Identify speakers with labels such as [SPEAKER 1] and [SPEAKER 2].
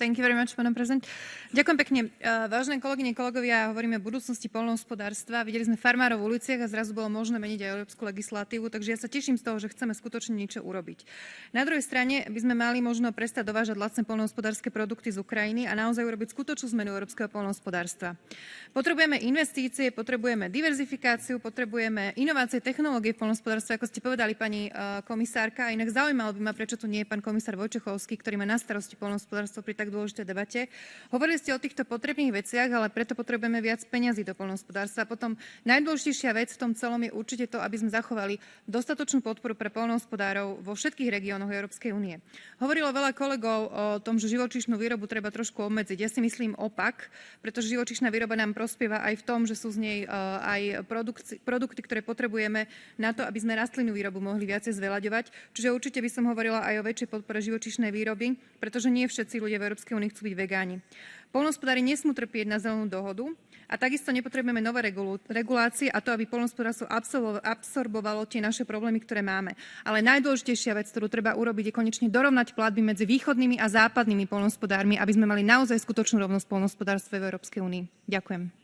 [SPEAKER 1] Thank you very much, Madam President. Ďakujem pekne. Vážené kolegyne, kolegovia, hovoríme o budúcnosti poľnohospodárstva. Videli sme farmárov v uliciach a zrazu bolo možné meniť aj európsku legislatívu, takže ja sa teším z toho, že chceme skutočne niečo urobiť. Na druhej strane by sme mali možno prestať dovážať lacné poľnohospodárske produkty z Ukrajiny a naozaj urobiť skutočnú zmenu európskeho poľnohospodárstva. Potrebujeme investície, potrebujeme diverzifikáciu, potrebujeme inovácie, technológie v poľnohospodárstve, ako ste povedali, pani komisárka. Inak zaujímalo by ma, prečo tu nie je pán komisár Wojciechowski, ktorý má na starosti poľnohospodárstvo pri tak dôležitej debate. Hovorili ste o týchto potrebných veciach, ale preto potrebujeme viac peňazí do poľnohospodárstva. Potom najdôležitejšia vec v tom celom je určite to, aby sme zachovali dostatočnú podporu pre poľnohospodárov vo všetkých regiónoch Európskej únie. Hovorilo veľa kolegov o tom, že živočíšnu výrobu treba trošku obmedziť. Ja si myslím opak, pretože živočíšna výroba nám prospieva aj v tom, že sú z nej aj produkty, ktoré potrebujeme na to, aby sme rastlinnú výrobu mohli viacej zveľaďovať. Čiže určite by som hovorila aj o väčšej podpore živočíšnej výroby, pretože nie všetci ľudia v Európskej únii chcú byť vegáni. Poľnohospodári nesmú trpieť na zelenú dohodu a takisto nepotrebujeme nové regulácie a to, aby poľnohospodárstvo absorbovalo tie naše problémy, ktoré máme. Ale najdôležitejšia vec, ktorú treba urobiť, je konečne dorovnať platby medzi východnými a západnými poľnohospodármi, aby sme mali naozaj skutočnú rovnosť v poľnohospodárstve v Európskej únii. Ďakujem.